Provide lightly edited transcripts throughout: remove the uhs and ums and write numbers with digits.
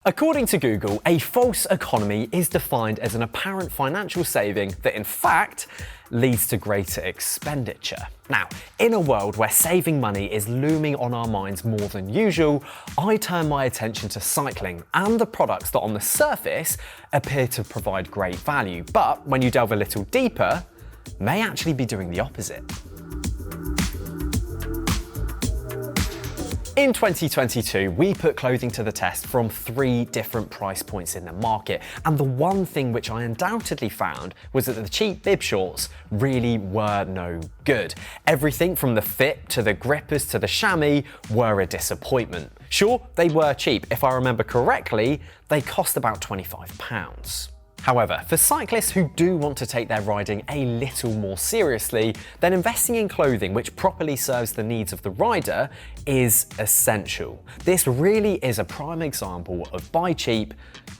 According to Google, a false economy is defined as an apparent financial saving that in fact leads to greater expenditure. Now, in a world where saving money is looming on our minds more than usual, I turn my attention to cycling and the products that on the surface appear to provide great value, but when you delve a little deeper, may actually be doing the opposite. In 2022, we put clothing to the test from 3 different price points in the market, and the one thing which I undoubtedly found was that the cheap bib shorts really were no good. Everything from the fit to the grippers to the chamois were a disappointment. Sure, they were cheap. If I remember correctly, they cost about £25. However, for cyclists who do want to take their riding a little more seriously, then investing in clothing which properly serves the needs of the rider is essential. This really is a prime example of buy cheap,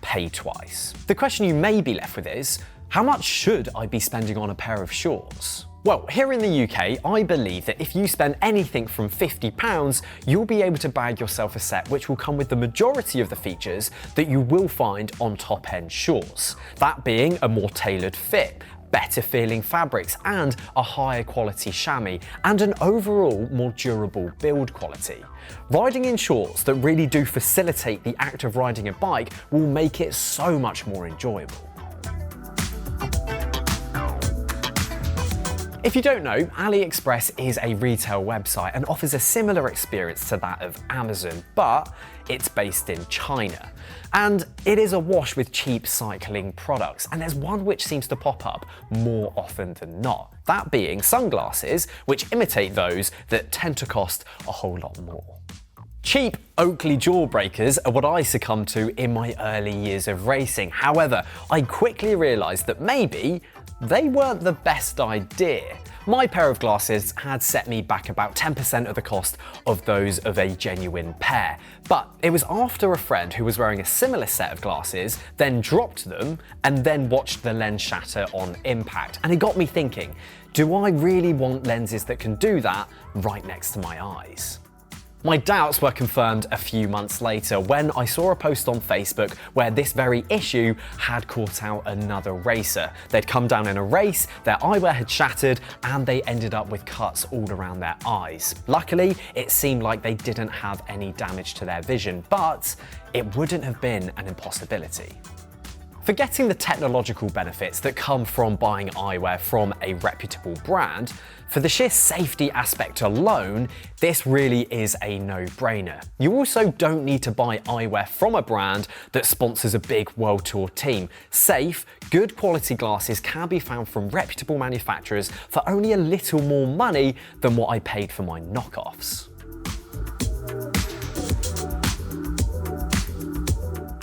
pay twice. The question you may be left with is, how much should I be spending on a pair of shorts? Well, here in the UK, I believe that if you spend anything from £50, you'll be able to bag yourself a set which will come with the majority of the features that you will find on top-end shorts. That being a more tailored fit, better feeling fabrics and a higher quality chamois, and an overall more durable build quality. Riding in shorts that really do facilitate the act of riding a bike will make it so much more enjoyable. If you don't know, AliExpress is a retail website and offers a similar experience to that of Amazon, but it's based in China. And it is awash with cheap cycling products, and there's one which seems to pop up more often than not. That being sunglasses, which imitate those that tend to cost a whole lot more. Cheap Oakley jawbreakers are what I succumbed to in my early years of racing. However, I quickly realised that maybe they weren't the best idea. My pair of glasses had set me back about 10% of the cost of those of a genuine pair. But it was after a friend who was wearing a similar set of glasses, then dropped them, and then watched the lens shatter on impact. And it got me thinking, do I really want lenses that can do that right next to my eyes? My doubts were confirmed a few months later when I saw a post on Facebook where this very issue had caught out another racer. They'd come down in a race, their eyewear had shattered, and they ended up with cuts all around their eyes. Luckily, it seemed like they didn't have any damage to their vision, but it wouldn't have been an impossibility. Forgetting the technological benefits that come from buying eyewear from a reputable brand, for the sheer safety aspect alone, this really is a no-brainer. You also don't need to buy eyewear from a brand that sponsors a big world tour team. Safe, good quality glasses can be found from reputable manufacturers for only a little more money than what I paid for my knockoffs.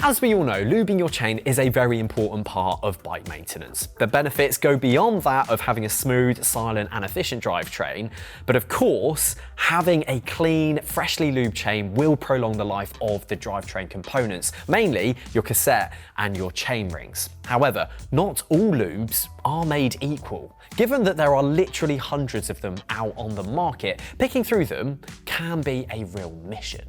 As we all know, lubing your chain is a very important part of bike maintenance. The benefits go beyond that of having a smooth, silent and efficient drivetrain, but of course, having a clean, freshly lubed chain will prolong the life of the drivetrain components, mainly your cassette and your chain rings. However, not all lubes are made equal. Given that there are literally hundreds of them out on the market, picking through them can be a real mission.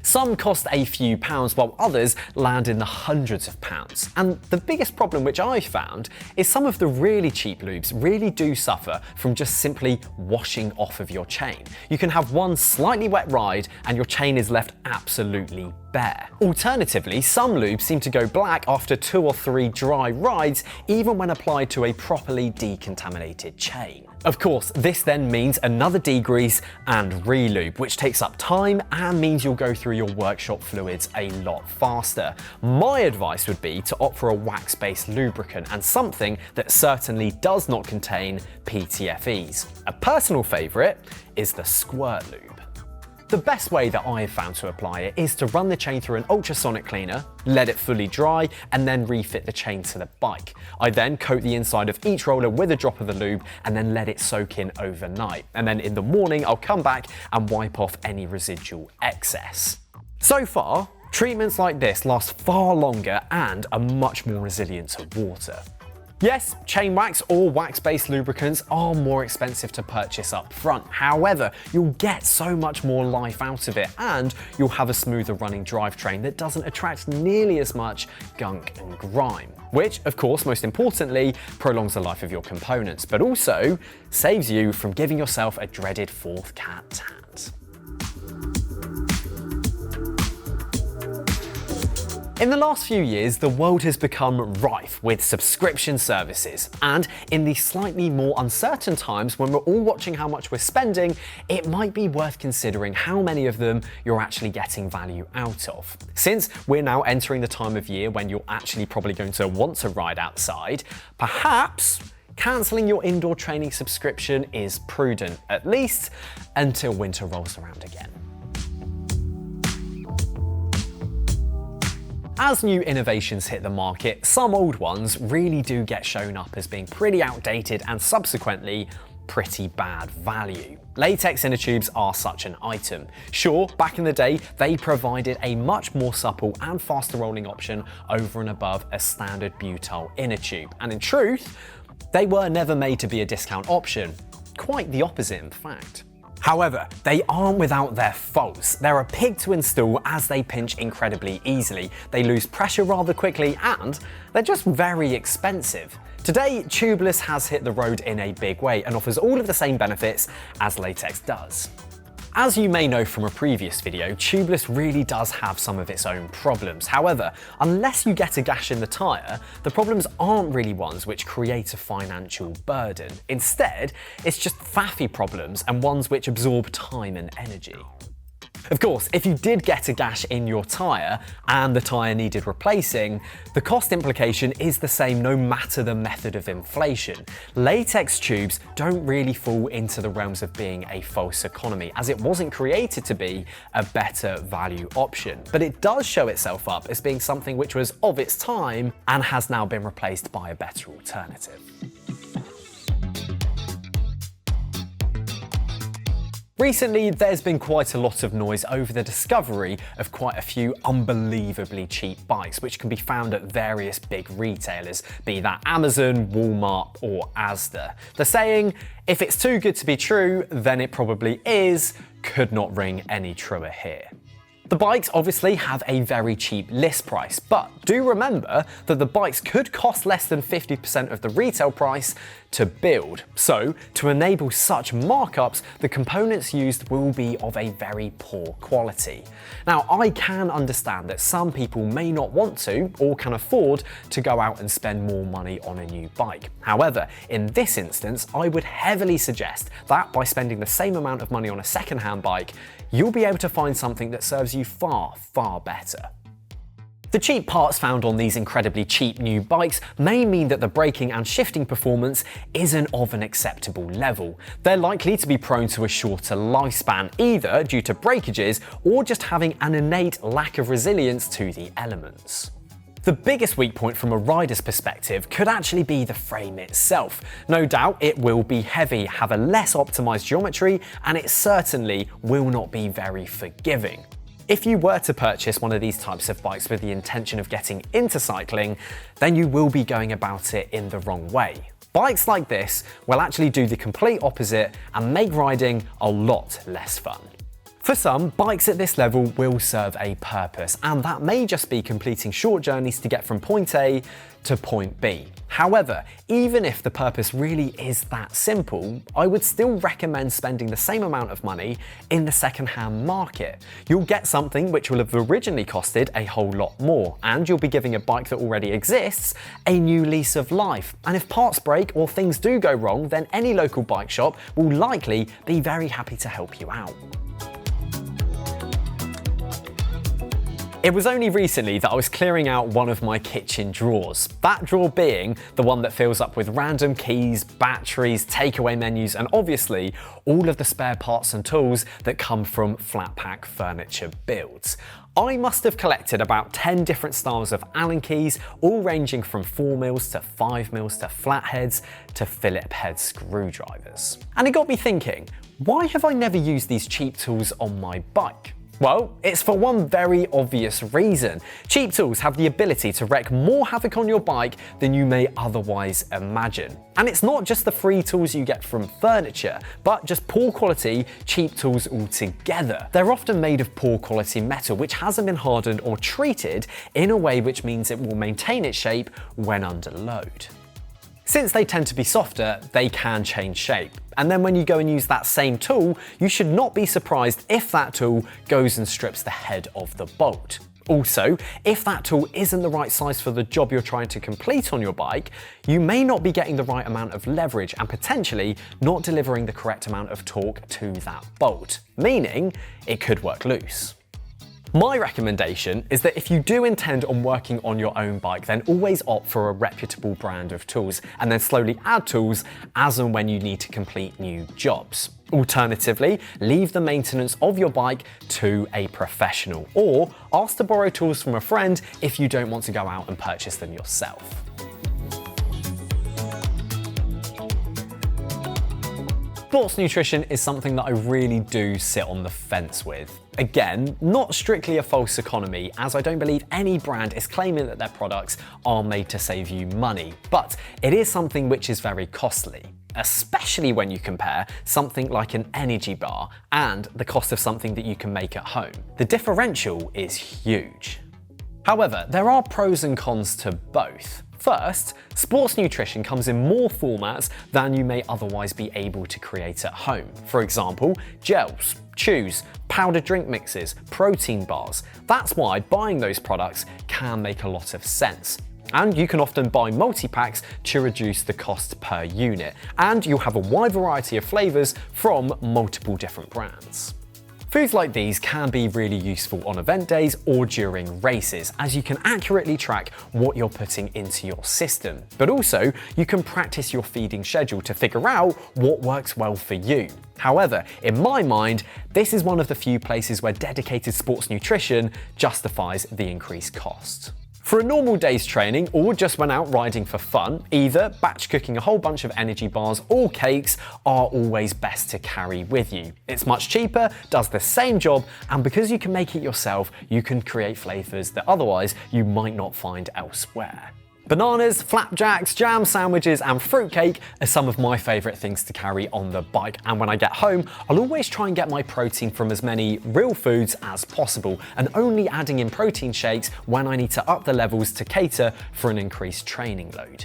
Some cost a few pounds while others land in the hundreds of pounds. And the biggest problem which I found is some of the really cheap lubes really do suffer from just simply washing off of your chain. You can have one slightly wet ride and your chain is left absolutely bare. Alternatively, some lubes seem to go black after 2 or 3 dry rides, even when applied to a properly decontaminated chain. Of course, this then means another degrease and re-lube, which takes up time and means you'll go through your workshop fluids a lot faster. My advice would be to opt for a wax-based lubricant and something that certainly does not contain PTFEs. A personal favourite is the squirt lube. The best way that I have found to apply it is to run the chain through an ultrasonic cleaner, let it fully dry, and then refit the chain to the bike. I then coat the inside of each roller with a drop of the lube and then let it soak in overnight. And then in the morning, I'll come back and wipe off any residual excess. So far, treatments like this last far longer and are much more resilient to water. Yes, chain wax or wax-based lubricants are more expensive to purchase up front. However, you'll get so much more life out of it, and you'll have a smoother running drivetrain that doesn't attract nearly as much gunk and grime. Which, of course, most importantly, prolongs the life of your components, but also saves you from giving yourself a dreaded fourth cat tat. In the last few years, the world has become rife with subscription services, and in these slightly more uncertain times when we're all watching how much we're spending, it might be worth considering how many of them you're actually getting value out of. Since we're now entering the time of year when you're actually probably going to want to ride outside, perhaps cancelling your indoor training subscription is prudent, at least until winter rolls around again. As new innovations hit the market, some old ones really do get shown up as being pretty outdated and subsequently pretty bad value. Latex inner tubes are such an item. Sure, back in the day, they provided a much more supple and faster rolling option over and above a standard butyl inner tube. And in truth, they were never made to be a discount option. Quite the opposite, in fact. However, they aren't without their faults. They're a pig to install as they pinch incredibly easily, they lose pressure rather quickly, and they're just very expensive. Today, tubeless has hit the road in a big way and offers all of the same benefits as latex does. As you may know from a previous video, tubeless really does have some of its own problems. However, unless you get a gash in the tyre, the problems aren't really ones which create a financial burden. Instead, it's just faffy problems and ones which absorb time and energy. Of course, if you did get a gash in your tyre and the tyre needed replacing, the cost implication is the same no matter the method of inflation. Latex tubes don't really fall into the realms of being a false economy, as it wasn't created to be a better value option. But it does show itself up as being something which was of its time and has now been replaced by a better alternative. Recently, there's been quite a lot of noise over the discovery of quite a few unbelievably cheap bikes, which can be found at various big retailers, be that Amazon, Walmart, or Asda. The saying, if it's too good to be true, then it probably is, could not ring any truer here. The bikes obviously have a very cheap list price, but do remember that the bikes could cost less than 50% of the retail price to build. So, to enable such markups, the components used will be of a very poor quality. Now, I can understand that some people may not want to or can afford to go out and spend more money on a new bike. However, in this instance, I would heavily suggest that by spending the same amount of money on a second-hand bike, you'll be able to find something that serves you far, far better. The cheap parts found on these incredibly cheap new bikes may mean that the braking and shifting performance isn't of an acceptable level. They're likely to be prone to a shorter lifespan, either due to breakages or just having an innate lack of resilience to the elements. The biggest weak point from a rider's perspective could actually be the frame itself. No doubt it will be heavy, have a less optimized geometry, and it certainly will not be very forgiving. If you were to purchase one of these types of bikes with the intention of getting into cycling, then you will be going about it in the wrong way. Bikes like this will actually do the complete opposite and make riding a lot less fun. For some, bikes at this level will serve a purpose, and that may just be completing short journeys to get from point A to point B. However, even if the purpose really is that simple, I would still recommend spending the same amount of money in the second-hand market. You'll get something which will have originally costed a whole lot more, and you'll be giving a bike that already exists a new lease of life. And if parts break or things do go wrong, then any local bike shop will likely be very happy to help you out. It was only recently that I was clearing out one of my kitchen drawers. That drawer being the one that fills up with random keys, batteries, takeaway menus, and obviously all of the spare parts and tools that come from flat pack furniture builds. I must have collected about 10 different styles of Allen keys, all ranging from 4mm to 5mm to flatheads to Phillips head screwdrivers. And it got me thinking, why have I never used these cheap tools on my bike? Well, it's for one very obvious reason. Cheap tools have the ability to wreak more havoc on your bike than you may otherwise imagine. And it's not just the free tools you get from furniture, but just poor quality, cheap tools altogether. They're often made of poor quality metal which hasn't been hardened or treated in a way which means it will maintain its shape when under load. Since they tend to be softer, they can change shape. And then when you go and use that same tool, you should not be surprised if that tool goes and strips the head of the bolt. Also, if that tool isn't the right size for the job you're trying to complete on your bike, you may not be getting the right amount of leverage and potentially not delivering the correct amount of torque to that bolt, meaning it could work loose. My recommendation is that if you do intend on working on your own bike, then always opt for a reputable brand of tools and then slowly add tools as and when you need to complete new jobs. Alternatively, leave the maintenance of your bike to a professional or ask to borrow tools from a friend if you don't want to go out and purchase them yourself. Sports nutrition is something that I really do sit on the fence with. Again, not strictly a false economy, as I don't believe any brand is claiming that their products are made to save you money, but it is something which is very costly, especially when you compare something like an energy bar and the cost of something that you can make at home. The differential is huge. However, there are pros and cons to both. First, sports nutrition comes in more formats than you may otherwise be able to create at home. For example, gels, chews, powdered drink mixes, protein bars. That's why buying those products can make a lot of sense. And you can often buy multi-packs to reduce the cost per unit. And you'll have a wide variety of flavors from multiple different brands. Foods like these can be really useful on event days or during races, as you can accurately track what you're putting into your system. But also, you can practice your feeding schedule to figure out what works well for you. However, in my mind, this is one of the few places where dedicated sports nutrition justifies the increased cost. For a normal day's training or just when out riding for fun, either batch cooking a whole bunch of energy bars or cakes are always best to carry with you. It's much cheaper, does the same job, and because you can make it yourself, you can create flavors that otherwise you might not find elsewhere. Bananas, flapjacks, jam sandwiches and fruitcake are some of my favourite things to carry on the bike, and when I get home, I'll always try and get my protein from as many real foods as possible and only adding in protein shakes when I need to up the levels to cater for an increased training load.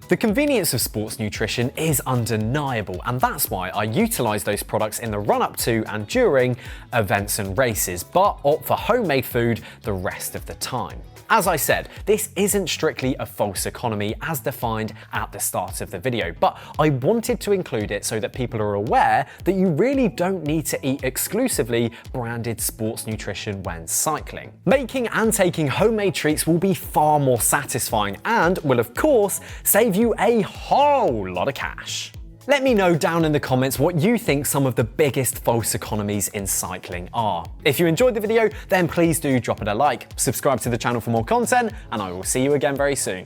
The convenience of sports nutrition is undeniable, and that's why I utilise those products in the run-up to and during events and races, but opt for homemade food the rest of the time. As I said, this isn't strictly a false economy as defined at the start of the video, but I wanted to include it so that people are aware that you really don't need to eat exclusively branded sports nutrition when cycling. Making and taking homemade treats will be far more satisfying and will of course save you a whole lot of cash. Let me know down in the comments what you think some of the biggest false economies in cycling are. If you enjoyed the video, then please do drop it a like, subscribe to the channel for more content, and I will see you again very soon.